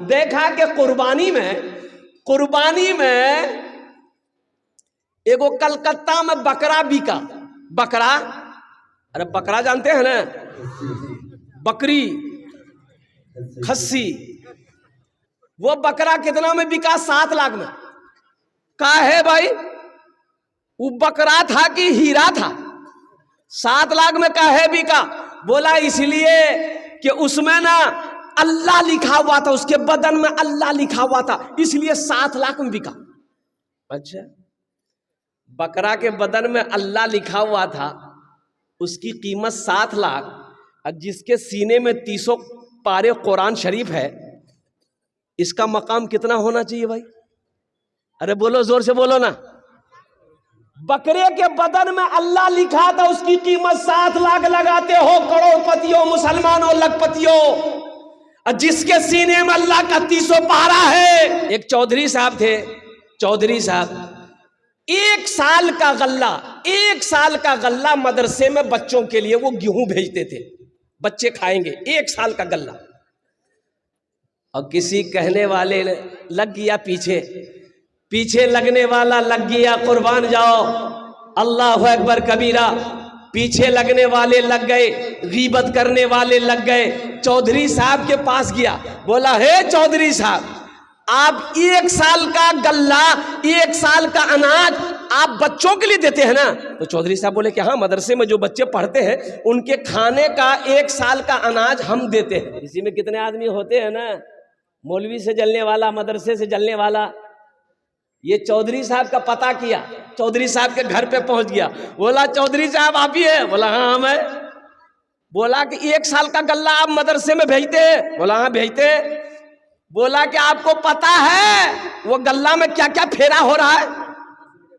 देखा कि कुर्बानी में एगो कलकत्ता में बकरा बिका। बकरा, अरे बकरा जानते हैं ना, बकरी, खस्सी। वो बकरा कितना में बिका? 7 लाख में। का है भाई, वो बकरा था कि हीरा था? 7 लाख में का है बिका? बोला इसलिए कि उसमें ना अल्लाह लिखा हुआ था, उसके बदन में अल्लाह लिखा हुआ था, इसलिए 7 लाख में बिका। अच्छा, बकरा के बदन में अल्लाह लिखा हुआ था, उसकी कीमत 7 लाख, और जिसके सीने में 300 पारे कुरान शरीफ है, इसका मकाम कितना होना चाहिए भाई? अरे बोलो, जोर से बोलो ना। बकरे के बदन में अल्लाह लिखा था, उसकी कीमत 7 लाख लगाते हो करोड़पतियों, मुसलमानों, लखपतियों, और जिसके सीने में अल्लाह का 300 पारा है। एक चौधरी साहब थे, चौधरी साहब 1 साल का गल्ला मदरसे में बच्चों के लिए वो गेहूं भेजते थे, बच्चे खाएंगे, 1 साल का गल्ला। और किसी कहने वाले लग गया पीछे लगने वाला लग गया, कुर्बान जाओ, अल्लाहु अकबर कबीरा। पीछे लगने वाले लग गए, गीबत करने वाले लग गए। चौधरी साहब के पास गया, बोला हे चौधरी साहब, आप 1 साल का गल्ला, 1 साल का अनाज आप बच्चों के लिए देते हैं ना? तो चौधरी साहब बोले कि हाँ, मदरसे में जो बच्चे पढ़ते हैं उनके खाने का 1 साल का अनाज हम देते हैं। इसी में कितने आदमी होते हैं ना, मौलवी से जलने वाला, मदरसे से जलने वाला। ये चौधरी साहब का पता किया, चौधरी साहब के घर पे पहुंच गया, बोला चौधरी साहब आप ही है? बोला हाँ हम है। बोला कि 1 साल का गल्ला आप मदरसे में भेजते हैं? बोला हाँ भेजते हैं। बोला कि आपको पता है वो गल्ला में क्या क्या फेरा हो रहा है?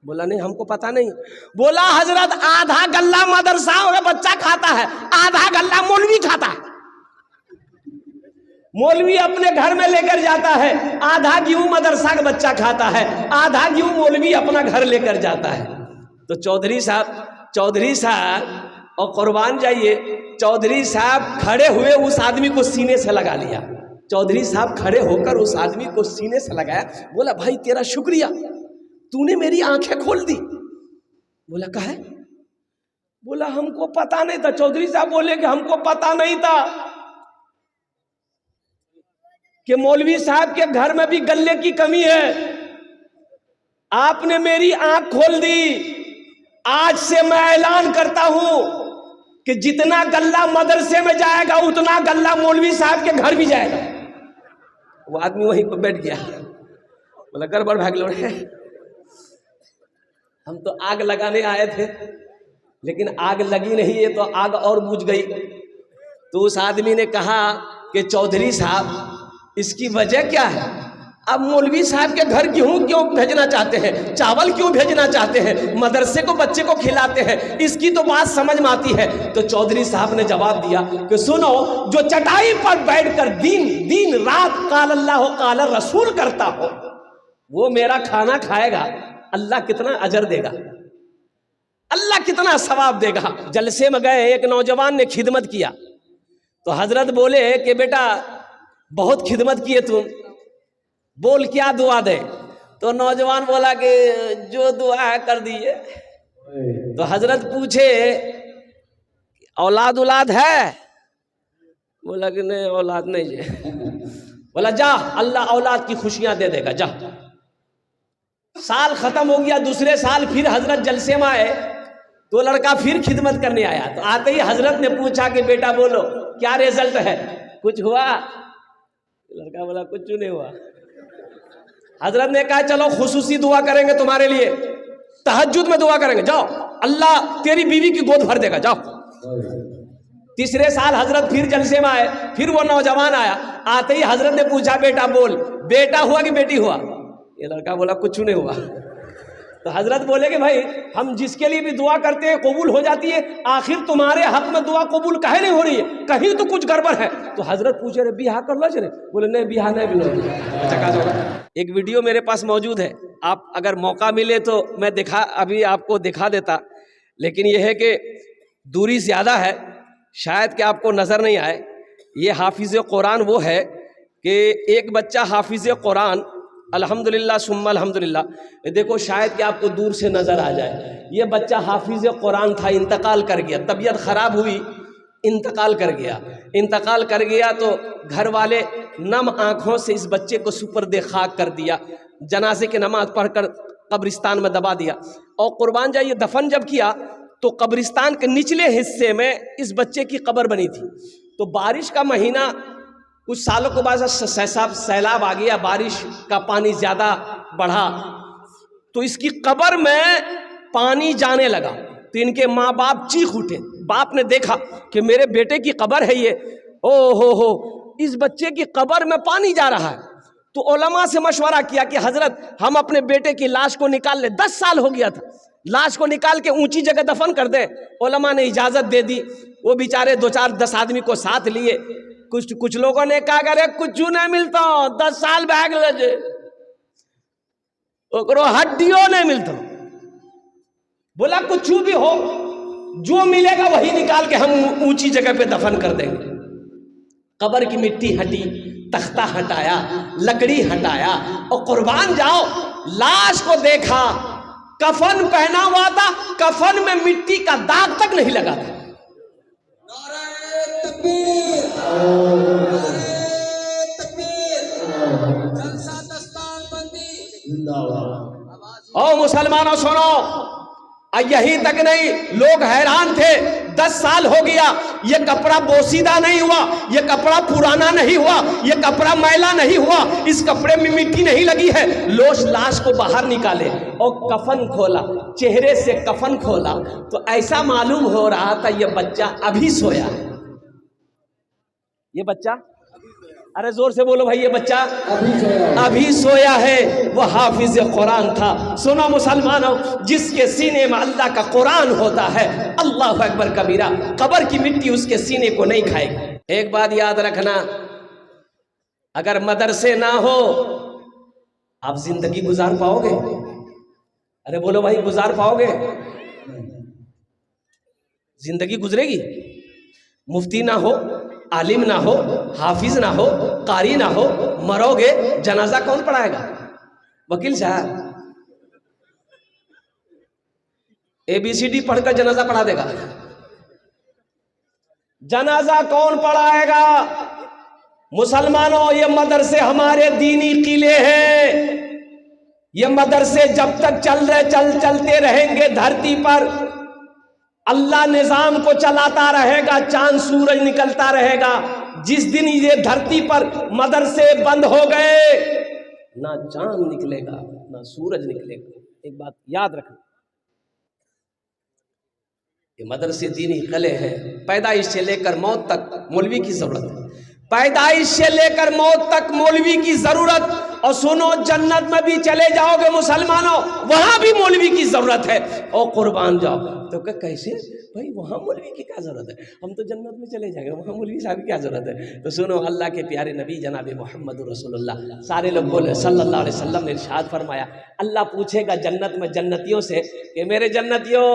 बोला नहीं हमको पता नहीं। बोला हजरत, आधा गल्ला मदरसा में बच्चा खाता है, आधा गल्ला मौलवी खाता है। मौलवी अपने घर में लेकर जाता है, आधा गेहूं मदरसा का बच्चा खाता है, आधा गेहूं मौलवी अपना घर लेकर जाता है। तो चौधरी साहब और कुर्बान जाइए, चौधरी साहब खड़े हुए उस आदमी को सीने से लगा लिया। चौधरी साहब खड़े होकर उस आदमी को सीने से लगाया, बोला भाई तेरा शुक्रिया, तूने मेरी आंखें खोल दी। बोला काहे? बोला हमको पता नहीं था। चौधरी साहब बोले कि हमको पता नहीं था कि मौलवी साहब के घर में भी गल्ले की कमी है, आपने मेरी आंख खोल दी। आज से मैं ऐलान करता हूं कि जितना गल्ला मदरसे में जाएगा उतना गल्ला मौलवी साहब के घर भी जाएगा। वो आदमी वहीं पर बैठ गया, बोला गड़बड़ भाग लो रे, हम तो आग लगाने आए थे, लेकिन आग लगी नहीं है तो आग और बुझ गई। तो उस आदमी ने कहा कि चौधरी साहब इसकी वजह क्या है? अब मौलवी साहब के घर गेहूं क्यों भेजना चाहते हैं, चावल क्यों भेजना चाहते हैं, मदरसे को बच्चे को खिलाते हैं, इसकी तो बात समझ में आती है। तो चौधरी साहब ने जवाब दिया कि सुनो, जो चटाई पर बैठकर दिन रात काल अल्लाह काल रसूल करता हो, वो मेरा खाना खाएगा, अल्लाह कितना अजर देगा, अल्लाह कितना सवाब देगा। जलसे में गए, एक नौजवान ने खिदमत किया, तो हजरत बोले कि बेटा बहुत खिदमत किए तुम, बोल क्या दुआ दे? तो नौजवान बोला कि जो दुआ है कर दीजिए। तो हजरत पूछे औलाद है? बोला कि नहीं औलाद नहीं है। बोला जा, अल्लाह औलाद की खुशियां दे देगा, जा। साल खत्म हो गया, दूसरे साल फिर हजरत जलसे में आए, तो लड़का फिर खिदमत करने आया। तो आते ही हजरत ने पूछा कि बेटा बोलो क्या रिजल्ट है, कुछ हुआ? लड़का बोला कुछ नहीं हुआ। हजरत ने कहा चलो खुसूसी दुआ करेंगे तुम्हारे लिए, तहज्जुद में दुआ करेंगे, जाओ अल्लाह तेरी बीवी की गोद भर देगा, जाओ। तीसरे साल हजरत फिर जलसे में आए, फिर वो नौजवान आया। आते ही हजरत ने पूछा बेटा बोल, बेटा हुआ कि बेटी हुआ? ये लड़का बोला कुछ नहीं हुआ। तो हजरत बोले कि भाई हम जिसके लिए भी दुआ करते हैं कबूल हो जाती है, आखिर तुम्हारे हक में दुआ कबूल काहे नहीं हो रही है, कहीं तो कुछ गड़बड़ है। तो हजरत पूछे रे बिहा कर लो चले? बोले नहीं बिहा नहीं बिलो। एक वीडियो मेरे पास मौजूद है, आप अगर मौका मिले तो मैं अभी आपको दिखा देता, लेकिन यह है कि दूरी ज़्यादा है, शायद कि आपको नज़र नहीं आए। ये हाफिज़ कुरान वो है कि एक बच्चा हाफिज कुरान, अल्हम्दुलिल्लाह सुम्मा अल्हम्दुलिल्लाह, देखो शायद कि आपको दूर से नज़र आ जाए, ये बच्चा हाफिज कुरान था, इंतकाल कर गया, तबीयत ख़राब हुई, इंतकाल कर गया। इंतकाल कर गया तो घर वाले नम आँखों से इस बच्चे को सुपर्दे खाक कर दिया, जनाजे की नमाज पढ़कर कब्रिस्तान में दबा दिया। और कुर्बान जाइए, दफन जब किया तो कब्रिस्तान के निचले हिस्से में इस बच्चे की कब्र बनी थी। तो बारिश का महीना, कुछ सालों के बाद सैलाब आ गया, बारिश का पानी ज़्यादा बढ़ा तो इसकी कब्र में पानी जाने लगा। तो इनके माँ बाप चीख उठे, बाप ने देखा कि मेरे बेटे की कब्र है ये, ओ हो इस बच्चे की कब्र में पानी जा रहा है। तो उलमा से मशवरा किया कि हजरत हम अपने बेटे की लाश को निकाल ले, 10 साल हो गया था, लाश को निकाल के ऊंची जगह दफन कर दे। उलमा ने इजाजत दे दी। वो बेचारे 2-4-10 आदमी को साथ लिए। कुछ लोगों ने कहा अरे कुछ नहीं मिलता, 10 साल बैग ले ओकरो हड्डियों नहीं मिलता। बोला कुछ भी हो, जो मिलेगा वही निकाल के हम ऊंची जगह पे दफन कर देंगे। कब्र की मिट्टी हटी, तख्ता हटाया, लकड़ी हटाया और कुर्बान जाओ लाश को देखा, कफन पहना हुआ था, कफन में मिट्टी का दाग तक नहीं लगा था। ओ मुसलमानों सुनो, यही तक नहीं, लोग हैरान थे, 10 साल हो गया, ये कपड़ा बोसीदा नहीं हुआ, ये कपड़ा पुराना नहीं हुआ, ये कपड़ा मैला नहीं हुआ, इस कपड़े में मिट्टी नहीं लगी है। लाश को बाहर निकाले और कफन खोला, चेहरे से कफन खोला तो ऐसा मालूम हो रहा था ये बच्चा अभी सोया है। ये बच्चा, अरे जोर से बोलो भाई, ये बच्चा अभी सोया है। वो हाफिज कुरान था। सुनो मुसलमानों, जिसके सीने में अल्लाह का कुरान होता है, अल्लाह अकबर कबीरा, कब्र की मिट्टी उसके सीने को नहीं खाएगी। एक बात याद रखना, अगर मदरसे ना हो आप जिंदगी गुजार पाओगे? अरे बोलो भाई, गुजार पाओगे? जिंदगी गुजरेगी? मुफ्ती ना हो, आलिम ना हो, हाफिज ना हो, कारी ना हो, मरोगे, जनाजा कौन पढ़ाएगा? वकील साहब ABCD पढ़कर जनाजा पढ़ा देगा? जनाजा कौन पढ़ाएगा? मुसलमानों, ये मदरसे हमारे दीनी किले हैं। ये मदरसे जब तक चलते रहेंगे धरती पर, अल्लाह निजाम को चलाता रहेगा, चांद सूरज निकलता रहेगा। जिस दिन ये धरती पर मदरसे बंद हो गए, ना चांद निकलेगा ना सूरज निकलेगा। एक बात याद रखना, ये मदरसे दीनी कले हैं। पैदाइश से लेकर मौत तक मौलवी की जरूरत है, पैदाइश से लेकर मौत तक मौलवी की जरूरत। और सुनो, जन्नत में भी चले जाओगे मुसलमानों, वहां भी मौलवी की जरूरत है। और कुर्बान जाओ तो कैसे भाई, वहां मौलवी की क्या जरूरत है? हम तो जन्नत में चले जाएंगे, वहां मौलवी साहब की क्या जरूरत है? तो सुनो, अल्लाह के प्यारे नबी जनाब मोहम्मद रसूलुल्लाह, सारे लोग बोले सल्लल्लाहु अलैहि वसल्लम ने इरशाद फरमाया, अल्लाह पूछेगा जन्नत में जन्नतियों से कि मेरे जन्नतियों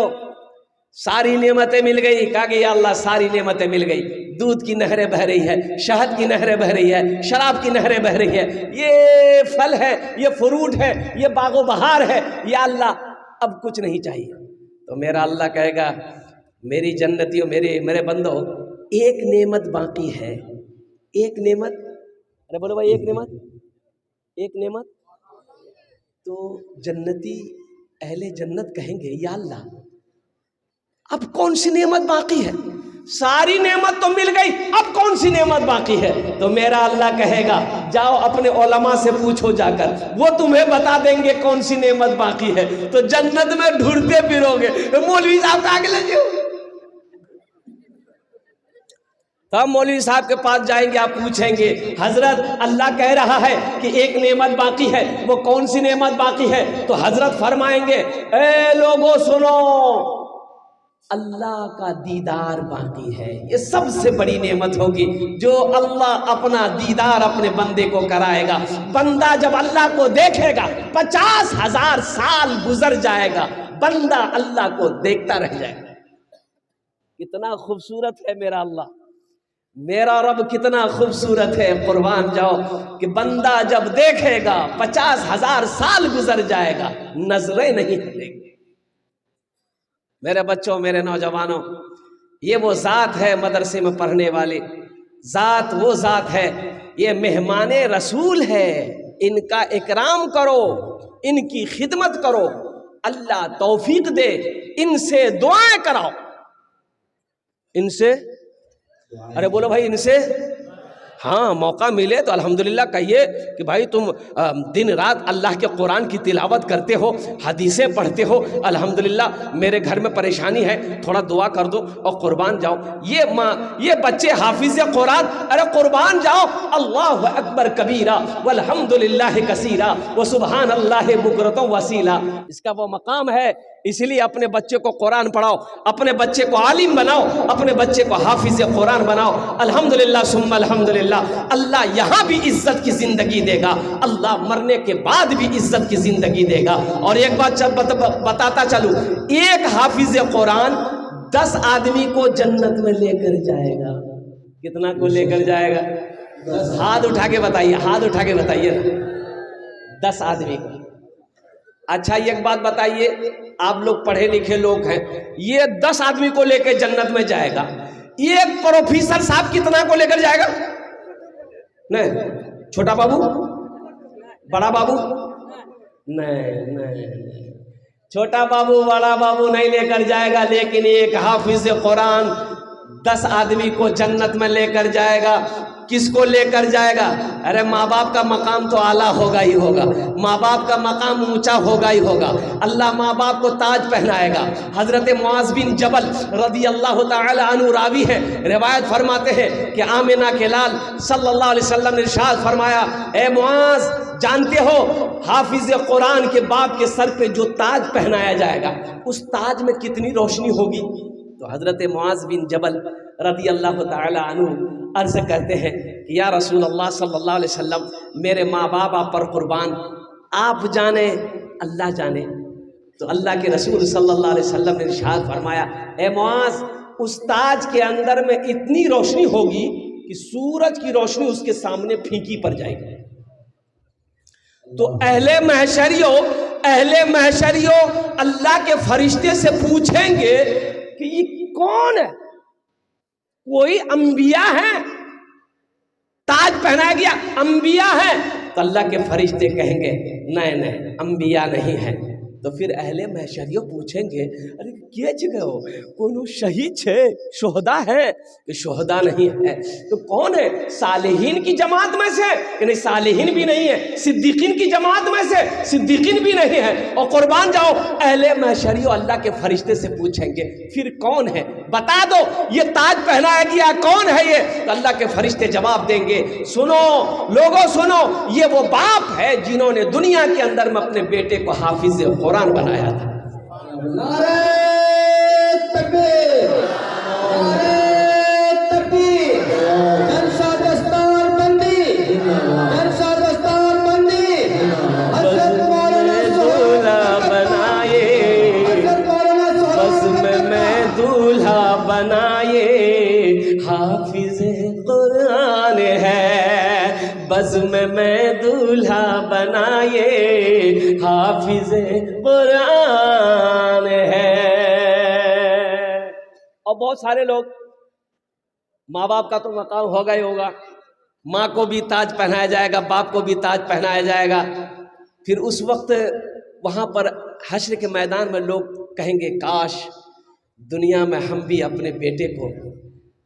सारी नेमतें मिल गई? कहा कि या अल्लाह सारी नेमतें मिल गई, दूध की नहरें बह रही है, शहद की नहरें बह रही है, शराब की नहरें बह रही है, ये फल है, ये फ्रूट है, ये बागो बहार है, या अल्लाह अब कुछ नहीं चाहिए। तो मेरा अल्लाह कहेगा, मेरी जन्नतियों, मेरे बंदो, एक नेमत बाकी है, एक नेमत। अरे बोलो भाई, एक नेमत। तो जन्नती अहले जन्नत कहेंगे, या अल्लाह अब कौन सी नेमत बाकी है? सारी नेमत तो मिल गई, अब कौन सी नेमत बाकी है? तो मेरा अल्लाह कहेगा, जाओ अपने उलमा से पूछो जाकर, वो तुम्हें बता देंगे कौन सी नेमत बाकी है। तो जन्नत में ढूंढते फिरोगे, मौलवी साहब का आगे ले जाओ। तब मौलवी साहब के पास जाएंगे, आप पूछेंगे, हजरत अल्लाह कह रहा है कि एक नेमत बाकी है, वो कौन सी नेमत बाकी है? तो हजरत फरमाएंगे, ए लोगों सुनो, अल्लाह का दीदार बाकी है। ये सबसे बड़ी नेमत होगी जो अल्लाह अपना दीदार अपने बंदे को कराएगा। बंदा जब अल्लाह को देखेगा, 50,000 साल गुजर जाएगा, बंदा अल्लाह को देखता रह जाएगा। कितना खूबसूरत है मेरा अल्लाह, मेरा रब कितना खूबसूरत है, कुर्बान जाओ कि बंदा जब देखेगा 50,000 साल गुजर जाएगा, नजरें नहीं हटेंगी। मेरे बच्चों, मेरे नौजवानों, ये वो जात है मदरसे में पढ़ने वाले, जात वो जात है, ये मेहमाने रसूल है। इनका इकराम करो, इनकी खिदमत करो, अल्लाह तौफीक दे, इनसे दुआएं कराओ। इनसे, अरे बोलो भाई, इनसे हाँ मौका मिले तो अल्हम्दुलिल्लाह कहिए कि भाई तुम दिन रात अल्लाह के कुरान की तिलावत करते हो, हदीसें पढ़ते हो, अल्हम्दुलिल्लाह मेरे घर में परेशानी है, थोड़ा दुआ कर दो और कुर्बान जाओ। ये बच्चे हाफिज कुरान, अरे कुर्बान जाओ। अल्लाहु अकबर कबीरा वल्हम्दुलिल्लाह कसीरा व सुबहान अल्लाह बुकरतम वसीला। इसका वो मकाम है, इसलिए अपने बच्चे को कुरान पढ़ाओ, अपने बच्चे को आलिम बनाओ, अपने बच्चे को हाफिज कुरान बनाओ। अल्हम्दुलिल्लाह सुम्मा अल्हम्दुलिल्लाह। अल्लाह यहाँ भी इज्जत की जिंदगी देगा, अल्लाह मरने के बाद भी इज्जत की जिंदगी देगा। और एक बात बताता चलूं, एक हाफिज कुरान 10 आदमी को जन्नत में लेकर जाएगा। कितना को लेकर जाएगा? हाथ उठा के बताइए, हाथ उठा के बताइए ना, 10 आदमी को। अच्छा एक बात बताइए, आप लोग पढ़े लिखे लोग हैं, ये 10 आदमी को लेकर जन्नत में जाएगा, एक प्रोफेसर साहब कितना को लेकर जाएगा? नहीं, छोटा बाबू, बड़ा बाबू, नहीं, छोटा बाबू बड़ा बाबू नहीं लेकर जाएगा, लेकिन एक हाफिज कुरान 10 आदमी को जन्नत में लेकर जाएगा। किसको लेकर जाएगा? अरे माँ बाप का मकाम तो आला होगा ही होगा, माँ बाप का मकाम ऊंचा होगा ही होगा। अल्लाह माँ बाप को ताज पहनाएगा। हजरत मुआज बिन जबल रदी अल्लाह तआला अन्हु रावी है, रिवायत फरमाते हैं कि आमिना के लाल सल्लल्लाहु अलैहि वसल्लम ने इरशाद फरमाया, ए मुआज, जानते हो हाफिज कुरान के बाप के सर पे जो ताज पहनाया जाएगा, उस ताज में कितनी रोशनी होगी? तो हजरत मुआज बिन जबल रदी अल्लाह तआला अन्हु अर्ज करते हैं कि या रसूल अल्लाह सल्लल्लाहु अलैहि वसल्लम, मेरे माँ बाप आप पर कुर्बान, आप जाने अल्लाह जाने। तो अल्लाह के रसूल सल्लल्लाहु अलैहि वसल्लम ने इरशाद फरमाया, ए मुआज, उस ताज के अंदर में इतनी रोशनी होगी कि सूरज की रोशनी उसके सामने फीकी पड़ जाएगी। तो अहले महशरियों अल्लाह के फरिश्ते से पूछेंगे कि ये कौन है? कोई अंबिया है, ताज पहनाया गया, अंबिया है? तो अल्लाह के फरिश्ते कहेंगे नहीं, अंबिया नहीं है। तो फिर अहले महशरियों पूछेंगे, अरे क्या जगह हो, कौन शहीद है, शोहदा है? कि शोहदा नहीं है। तो कौन है? सालेहीन की जमात में से? कि नहीं, सालेहीन भी नहीं है। सिद्दीकीन की जमात में से? सिद्दीकीन भी नहीं है। और कुर्बान जाओ, अहले महशरियों अल्लाह के फरिश्ते से पूछेंगे फिर कौन है, बता दो ये ताज पहनाया गया कौन है ये? तो अल्लाह के फरिश्ते जवाब देंगे, सुनो लोगों सुनो, ये वो बाप है जिन्होंने दुनिया के अंदर में अपने बेटे को हाफिज कुरान बनाया था। नारे तकबीर, नारे तकबीर, जलसा दस्तार बंदी, जलसा दस्तार बंदी, हज़रत मौलाना दूल्हा बनाए, बज़्म में दूल्हा बनाए, हाफिज कुरान है, बज़्म में दूल्हा बनाए, हाफिज कुरान है। और बहुत सारे लोग, माँ बाप का तो मकाम होगा ही होगा, माँ को भी ताज पहनाया जाएगा, बाप को भी ताज पहनाया जाएगा। फिर उस वक्त वहाँ पर हश्र के मैदान में लोग कहेंगे, काश दुनिया में हम भी अपने बेटे को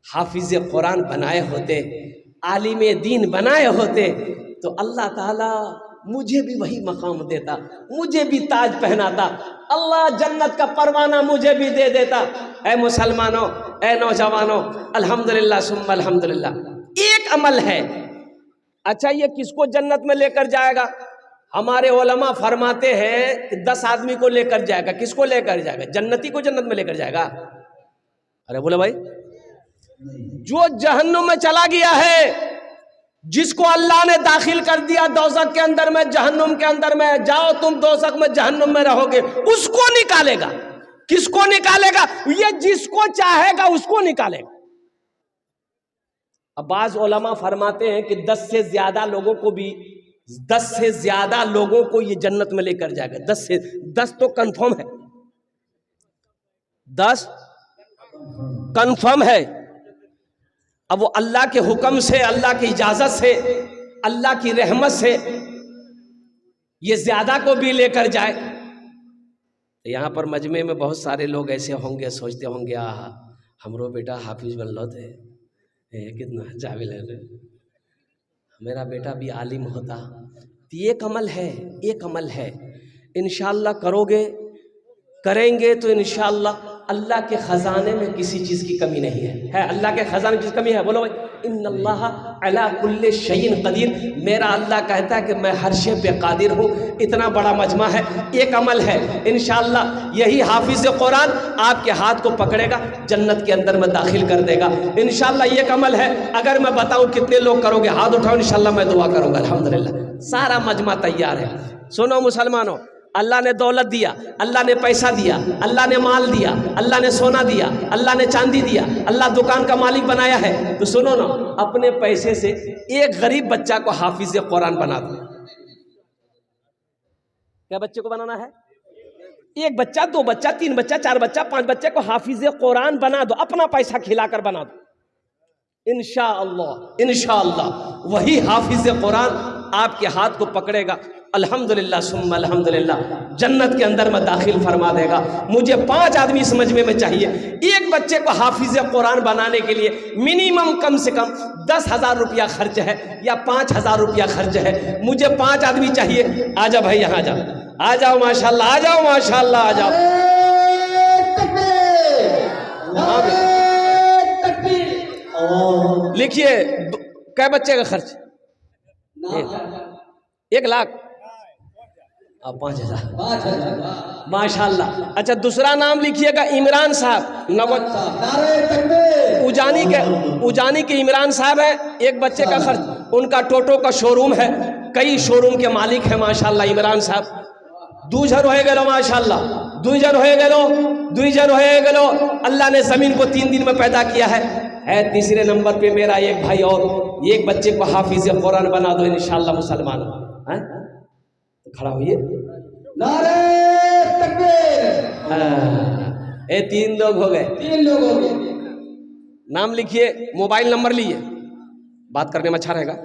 हाफिज कुरान बनाए होते, आलिम दीन बनाए होते, तो अल्लाह ताला मुझे भी वही मकाम देता, मुझे भी ताज पहनाता, अल्लाह जन्नत का परवाना मुझे भी दे देता। ऐ मुसलमानों, ऐ नौजवानों, अल्हम्दुलिल्लाह सुम्मा अल्हम्दुलिल्लाह। एक अमल है, अच्छा ये किसको जन्नत में लेकर जाएगा? हमारे उलमा फरमाते हैं कि 10 आदमी को लेकर जाएगा। किसको लेकर जाएगा? जन्नती को जन्नत में लेकर जाएगा। अरे बोले भाई, जो जहन्नुम में चला गया है, जिसको अल्लाह ने दाखिल कर दिया दोज़ख के अंदर में, जहन्नुम के अंदर में, जाओ तुम दोज़ख में, जहन्नुम में रहोगे, उसको निकालेगा। किसको निकालेगा? ये जिसको चाहेगा उसको निकालेगा। अब बाज़ उलमा फरमाते हैं कि 10 से ज़्यादा लोगों को भी 10 से ज़्यादा लोगों को ये जन्नत में लेकर जाएगा। 10 तो कंफर्म है, 10 कंफर्म है। अब वो अल्लाह के हुक्म से, अल्लाह की इजाज़त से, अल्लाह की रहमत से ये ज़्यादा को भी लेकर जाए। तो यहाँ पर मजमे में बहुत सारे लोग ऐसे होंगे, सोचते होंगे आहा हमरो बेटा हाफिज बनलो थे, कितना जाविल है, मेरा बेटा भी आलिम होता। तो ये अमल है, एक अमल है, इंशाअल्लाह करोगे, करेंगे तो इंशाअल्लाह अल्लाह के ख़जाने में किसी चीज़ की कमी नहीं है। अल्लाह के ख़जाने में किस कमी है? बोलो भाई, इन्नल्लाह अला कुल्ले शैइन क़दीर। मेरा अल्लाह कहता है कि मैं हर शे पे कादिर हूँ। इतना बड़ा मजमा है, एक अमल है, इंशाअल्लाह यही हाफिज़ कुरान आपके हाथ को पकड़ेगा, जन्नत के अंदर में दाखिल कर देगा इंशाअल्लाह। एक अमल है, अगर मैं बताऊँ कितने लोग करोगे, हाथ उठाओ, इंशाअल्लाह मैं दुआ करूँगा। अल्हम्दुलिल्लाह सारा मजमा तैयार है। सुनो मुसलमानों, अल्लाह ने दौलत दिया, अल्लाह ने पैसा दिया, अल्लाह ने माल दिया, अल्लाह ने सोना दिया, अल्लाह ने चांदी दिया, अल्लाह दुकान का मालिक बनाया है। तो सुनो ना, अपने पैसे से एक गरीब बच्चा को हाफिज कुरान बना दो। क्या बच्चे को बनाना है? एक बच्चा, 2 बच्चा, 3 बच्चा, 4 बच्चा, 5 बच्चे को हाफिज कुरान बना दो, अपना पैसा खिलाकर बना दो। इंशाअल्लाह इंशाअल्लाह वही हाफिज कुरान आपके हाथ को पकड़ेगा, अल्हम्दुलिल्लाह सुम्मा अल्हम्दुलिल्लाह जन्नत के अंदर में दाखिल फरमा देगा। मुझे 5 आदमी इस मजमे में चाहिए। एक बच्चे को हाफिज कुरान बनाने के लिए मिनिमम कम से कम 10,000 रुपया खर्च है या 5,000 रुपया खर्च है। मुझे 5 आदमी चाहिए। आ जाओ भाई, यहाँ जाओ, आ जाओ माशाल्लाह, आ जाओ माशाल्लाह, आ जाओ। लिखिए क्या बच्चे का खर्च? 1 लाख, 5,000 माशाल्लाह। अच्छा, दूसरा नाम लिखिएगा इमरान साहब, उजानी के इमरान साहब है। एक बच्चे का खर्च, उनका टोटो का शोरूम है, कई शोरूम के मालिक है माशाल्लाह इमरान साहब। 2 जन हो गए माशाल्लाह, 2 जन हो गए। अल्लाह ने जमीन को 3 दिन में पैदा किया है। तीसरे नंबर पे मेरा एक भाई, और एक बच्चे को हाफिज कुरान बना दो इंशाअल्लाह मुसलमान। खड़ा होइए, नारे तकबीर। 3 लोग हो गए। नाम लिखिए, मोबाइल नंबर लिए, बात करने में अच्छा रहेगा।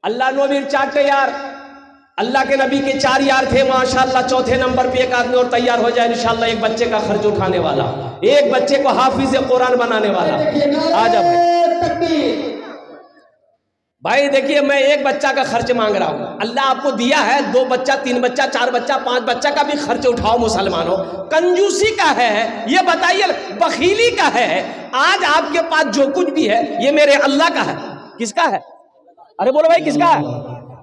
अल्लाह नबी 4 यार, अल्लाह के नबी के 4 यार थे माशाल्लाह। चौथे नंबर पे एक आदमी और तैयार हो जाए इंशाअल्लाह, एक बच्चे का खर्च उठाने वाला, एक बच्चे को हाफिज कुरान बनाने वाला। आ जा भाई, देखिए मैं एक बच्चा का खर्च मांग रहा हूँ। अल्लाह आपको दिया है 2 बच्चा, 3 बच्चा, 4 बच्चा, 5 बच्चा का भी खर्च उठाओ मुसलमानों। कंजूसी का है ये बताइए, बखीली का है। आज आपके पास जो कुछ भी है ये मेरे अल्लाह का है। किसका है? अरे बोलो भाई, किसका है?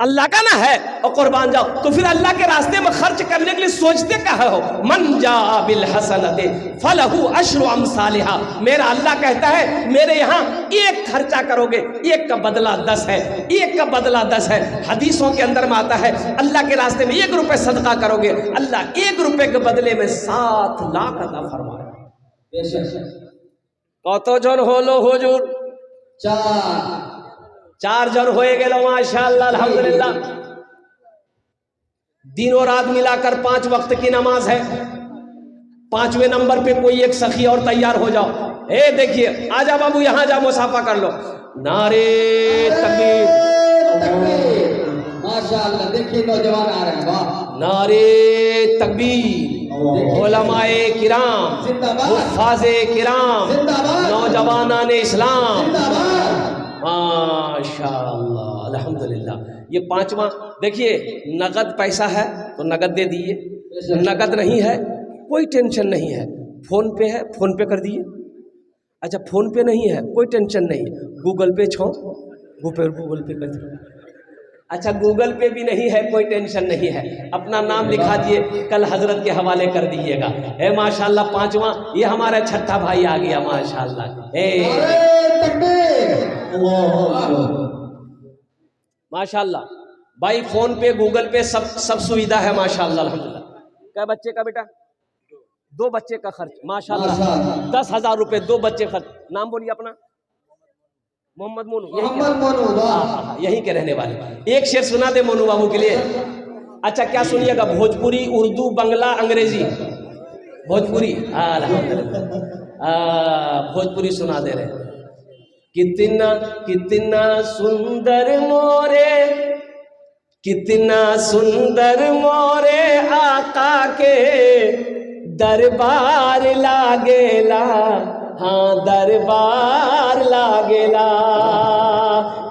अल्लाह का ना है। और कुर्बान जाओ। तो फिर अल्लाह के रास्ते में खर्च करने के लिए सोचते कहा हो? मन जा बिल हसनते फलहु अश्रु अमसालिहा। मेरा अल्लाह कहता है मेरे यहाँ एक खर्चा करोगे, एक का बदला 10 है, एक का बदला 10 है। हदीसों के अंदर में आता है अल्लाह के रास्ते में 1 रुपए सदका करोगे, अल्लाह 1 रुपए के बदले में 7 लाख अता फरमाए। कत जन होलो हुजूर? 4 जन होए गेलो माशाअल्लाह अल्हम्दुलिल्लाह। दिन और रात मिलाकर 5 वक्त की नमाज है। 5वें नंबर पे कोई एक सखी और तैयार हो जाओ। देखिए, आजा बाबू, यहाँ जा, मुसाफा कर लो। नारे तकबीर, माशाअल्लाह। देखिए नौजवान आ रहे हैं, वाह। नारे तकबीर, उलमाए किराम, हुफ्फाज़े किराम, नौजवानान इस्लाम, माशाअल्लाह अल्हम्दुलिल्लाह। ये 5वां देखिए, नगद पैसा है तो नगद दे दिए, नगद नहीं है कोई टेंशन नहीं है। फोन पे है, फोन पे कर दिए। अच्छा, फोन पे नहीं है कोई टेंशन नहीं, गूगल पे छो, गूगल पे कर दिए। अच्छा, गूगल पे भी नहीं है कोई टेंशन नहीं है, अपना नाम लिखा दिए, कल हजरत के हवाले कर दीजिएगा। माशाअल्लाह 5वां, ये हमारा छठा भाई आ गया माशाअल्लाह। माशाअल्लाह भाई, फोन पे गूगल पे सब सुविधा है माशाअल्लाह अल्हम्दुलिल्लाह। क्या बच्चे का बेटा? 2 बच्चे का खर्च माशाअल्लाह 10,000 रुपए, 2 बच्चे खर्च। नाम बोलिए अपना। मोहम्मद मोनू, यही के, मोहम्मद मोनू, वाह। हाँ, यहीं के रहने वाले। एक शेर सुना दे मोनू बाबू के लिए। अच्छा क्या सुनिएगा, भोजपुरी, उर्दू, बंगला, अंग्रेजी। भोजपुरी, भोजपुरी सुना दे रहे। कितना कितना सुंदर मोरे, कितना सुंदर मोरे आका के दरबार लागेला, हाँ दरबार लागेला।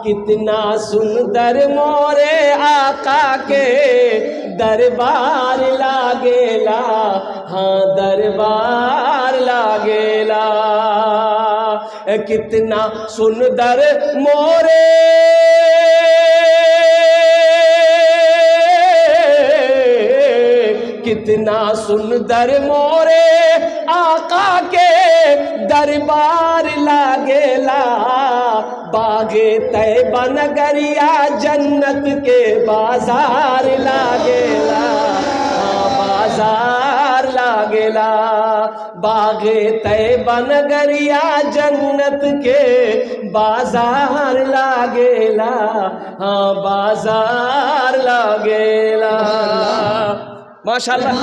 कितना सुंदर मोरे आका के दरबार लागेला, हाँ दरबार लागेला। कितना सुंदर मोरे कितना सुंदर मोरे आका के दरबार लागेला। बागे तैबा नगरिया जन्नत के बाजार लागेला, हाँ बाजार लागेला। बागे तैबा नगरिया जन्नत के बाजार लागेला, हाँ बाजार लागेला। माशाल्लाह।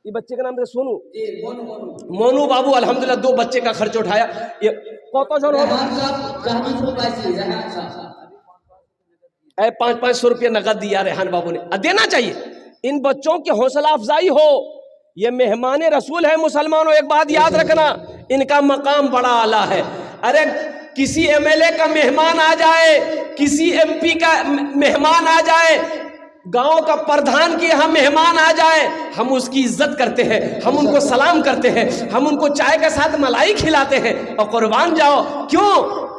ये बच्चे का नाम है सोनू, मोनू बाबू अल्हम्दुलिल्लाह 2 बच्चे का खर्च उठाया। ये कौतो जन हो 500 रुपये नगद दिया रेहान बाबू ने, देना चाहिए। इन बच्चों की हौसला अफजाई हो। ये मेहमान रसूल है मुसलमानों, एक बात याद रखना, इनका मकाम बड़ा आला है। अरे किसी एमएलए का मेहमान आ जाए, किसी एमपी का मेहमान आ जाए, गांव का प्रधान के यहाँ मेहमान आ जाए, हम उसकी इज्जत करते हैं, हम उनको सलाम करते हैं, हम उनको चाय के साथ मलाई खिलाते हैं और कुर्बान जाओ। क्यों?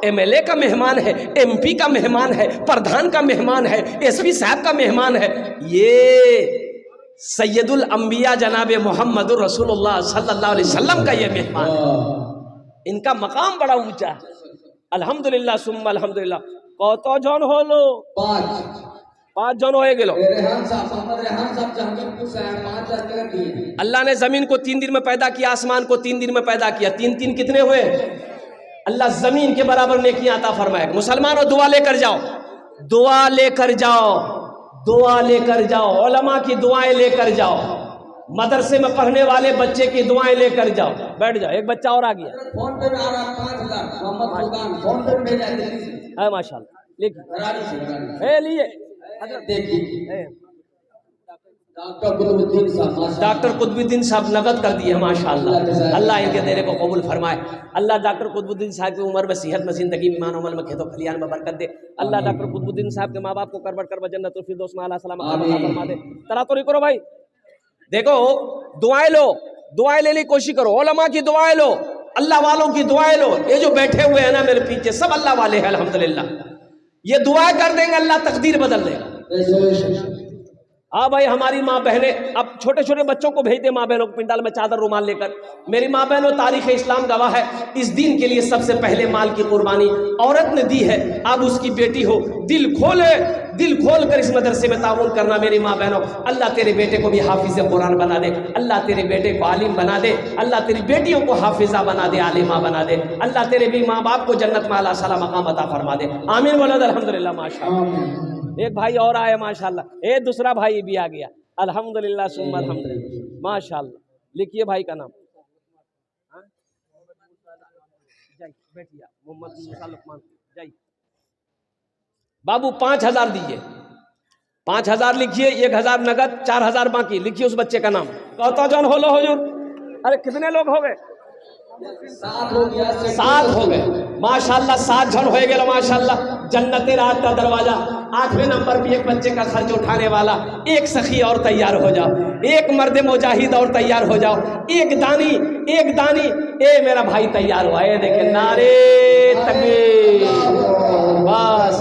एमएलए का मेहमान है, एमपी का मेहमान है, प्रधान का मेहमान है, एसपी साहब का मेहमान है। ये सैयदुल अंबिया जनाब मोहम्मद रसूलुल्लाह सल्लल्लाहु अलैहि वसल्लम का ये मेहमान है। इनका मकाम बड़ा ऊंचा है। अल्हम्दुलिल्लाह सुम्मा अल्हम्दुलिल्लाह। कौतो जन हो लो? 5 जन हो गेलो। अल्लाह ने जमीन को 3 दिन में पैदा किया, आसमान को 3 दिन में पैदा किया। 3 कितने हुए? अल्लाह जमीन के बराबर नेकियां अता फरमाए। मुसलमानों दुआ लेकर जाओ, दुआ लेकर जाओ, दुआ लेकर जाओ, उलमा की दुआएं लेकर जाओ, मदरसे में पढ़ने वाले बच्चे की दुआएं लेकर जाओ। बैठ जाओ, एक बच्चा और आ गया। फोन पे आ रहा 5,000 मोहम्मद फुरकान, फोन पे भेजा है माशाल्लाह। लिखिए लिए देखिए डॉक्टर कुतुबुद्दीन साहब नगद कर दिए माशाल्लाह। अल्लाह इनके देने को कबूल फरमाए। अल्लाह डॉक्टर कुतुबुद्दीन साहब की उम्र में सेहत में जिंदगी में ईमान अमल में खेतों खलियान में बरकत दे। अल्लाह डॉक्टर कुतुबुद्दीन साहब के माँ बाप को करबट कर जन्नतुल फिरदौस में आला सलामत फरमा दे। तरा तो नहीं करो भाई, देखो दुआएं लो, दुआएं लेने की कोशिश करो, उलमा की दुआएं लो, अल्लाह वालों की दुआएं लो। ये जो बैठे हुए हैं ना मेरे पीछे सब अल्लाह वाले हैं अल्हम्दुलिल्लाह। ये दुआएं कर देंगे, अल्लाह तकदीर बदल देगा। हाँ भाई, हमारी माँ बहनें अब छोटे छोटे बच्चों को भेज दे, माँ बहनों को पिंडाल में चादर रुमाल लेकर। मेरी माँ बहनों, तारीख इस्लाम गवाह है, इस दीन के लिए सबसे पहले माल की कुर्बानी औरत ने दी है। अब उसकी बेटी हो, दिल खोल कर इस मदरसे में ताउन करना मेरी माँ बहनों। अल्लाह तेरे बेटे को भी हाफिज़ कुरान बना दे, अल्लाह तेरे बेटे को आलिम बना दे, अल्लाह तेरी बेटियों को हाफिजा बना दे, आलिमा बना दे, अल्लाह तेरे भी माँ बाप को जन्नत में आला सला मकाम अता फरमा दे। आमीन बोलो अल्हम्दुलिल्लाह। माशाअल्लाह एक भाई और आया माशाल्लाह, एक दूसरा भाई भी आ गया अल्हम्दुलिल्लाह सुम्मा अल्हम्दुलिल्लाह माशाल्लाह। लिखिए भाई का नाम, बैठिए मोहम्मद मूसा लुकमान जय। बाबू 5,000 दीजिए, 5,000 लिखिए, 1,000 नगद, 4,000 बाकी। लिखिए उस बच्चे का नाम। कहता जन हो लो हुजूर। अरे कितने लोग हो गए? 7 हो गए माशाल्लाह। 7 जन हो गए माशाल्लाह। जन्नत रात का दरवाजा 8वें नंबर पे एक बच्चे का खर्च उठाने वाला एक सखी और तैयार हो जाओ, एक मर्द मुजाहिद और तैयार हो जाओ, एक दानी ए मेरा भाई तैयार हुआ। ये देखे नारे तकबीर। बस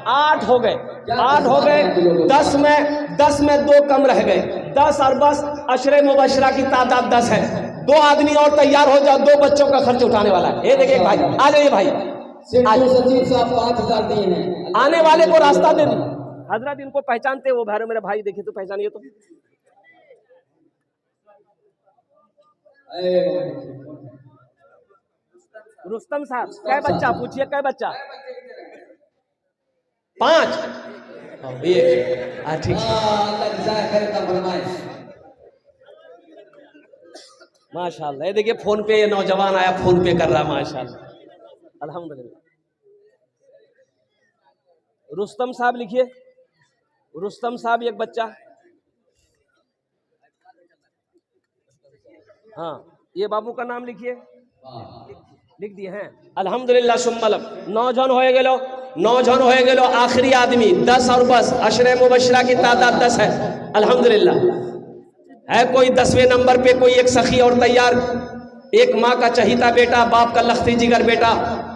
8 हो गए, 8 हो गए। 10 में 2 कम रह गए। 10 और बस अशरे मुबशरा की तादाद 10 है। 2 आदमी और तैयार हो जाओ, 2 बच्चों का खर्च उठाने वाला है। ये देखिए भाई आ जाइए भाई, सचिव साहब 5,000 दिए हैं। आने वाले को रास्ता दे दी हजरत, इनको पहचानते वो भैरव मेरे भाई, देखिए तो पहचानिए तो। रुस्तम साहब कै बच्चा पूछिए, कै बच्चा? 5। ठीक है, अल्लाह जज़ा खैर का फरमाए। माशाल्लाह। ये देखिए फोन पे ये नौजवान आया, फोन पे कर रहा, माशाल्लाह, अल्हम्दुलिल्लाह। रुस्तम साहब लिखिए, रुस्तम साहब एक बच्चा। हाँ, ये बाबू का नाम लिखिए, लिख दिए हैं, अल्हम्दुलिल्लाह सुम्मलम। 9 जन होए गेलो, 9 जन होए गेलो। आखिरी आदमी 10 और बस। अशरे मुबशरा की तादाद 10 है, अल्हम्दुलिल्लाह। है कोई 10वें नंबर पे कोई एक सखी और तैयार, एक माँ का चहीता बेटा, बाप का लख्ती जिगर बेटा,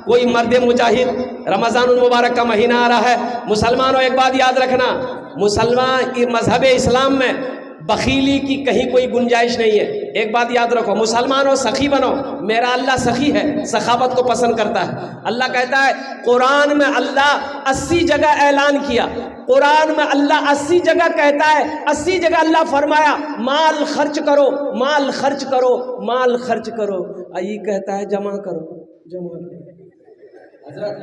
कोई मर्द मुजाहिद। रमज़ानुल मुबारक का महीना आ रहा है। मुसलमानों एक बात याद रखना, मुसलमान मजहब इस्लाम में बखीली की कहीं कोई गुंजाइश नहीं है। एक बात याद रखो, मुसलमानों सखी बनो। मेरा अल्लाह सखी है, सखावत को पसंद करता है। अल्लाह कहता है कुरान में, अल्लाह 80 जगह ऐलान किया, कुरान में अल्लाह 80 जगह कहता है, 80 जगह अल्लाह फरमाया माल खर्च करो, माल खर्च करो, माल खर्च करो। ये कहता है जमा करो, जमा करो। हजरत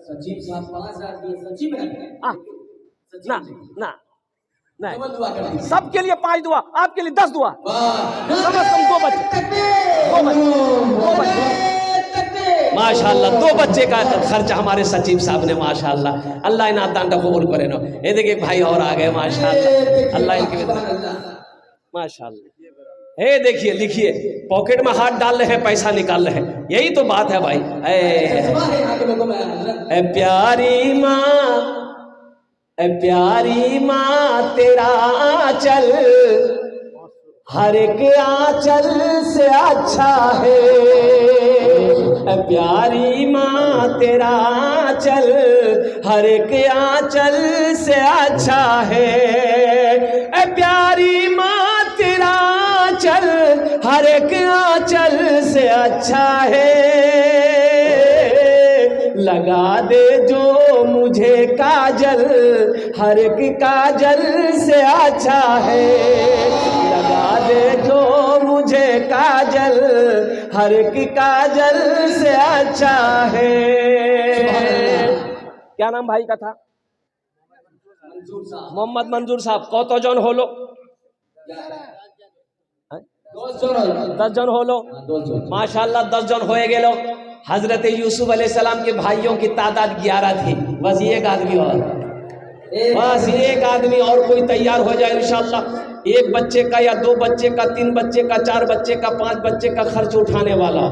सचिव साहब 5000 दिए, सच्ची में ना ना नहीं, डबल दुआ कर दीजिए। सबके लिए 5 दुआ, आपके लिए 10 दुआ। वाह, कम से कम 2 बच्चे, 2 बच्चे, माशाल्लाह 2 बच्चे का खर्च हमारे सचिव साहब ने, माशाल्लाह। अल्लाह इन दान का कबूल करे ना। ये देखिए भाई और आ गए, माशाल्लाह, अल्लाह इनके माशाल्लाह। हे देखिए, लिखिए, पॉकेट में हाथ डाल रहे हैं, पैसा निकाल रहे हैं, यही तो बात है भाई। ए प्यारी माँ, ए प्यारी माँ तेरा आंचल हर एक आंचल से अच्छा है। ए प्यारी माँ तेरा आंचल हर एक आंचल से अच्छा है। ए प्यारी माँ तेरा आंचल हर एक आंचल से अच्छा है। लगा दे जो मुझे काजल हर एक काजल से अच्छा है। लगा दे जो मुझे काजल हर एक काजल से अच्छा है। क्या नाम भाई का था? मोहम्मद मंजूर साहब। कत जन होलो? 10 जन होलो, माशाल्लाह 10 जन होए गेलो। हजरत यूसुफ अलैहिस्सलाम के भाइयों की तादाद 11 थी, बस एक आदमी और, बस एक आदमी और कोई तैयार हो जाए इंशाअल्लाह। एक बच्चे का या 2 बच्चे का, 3 बच्चे का, 4 बच्चे का, 5 बच्चे का खर्च उठाने वाला।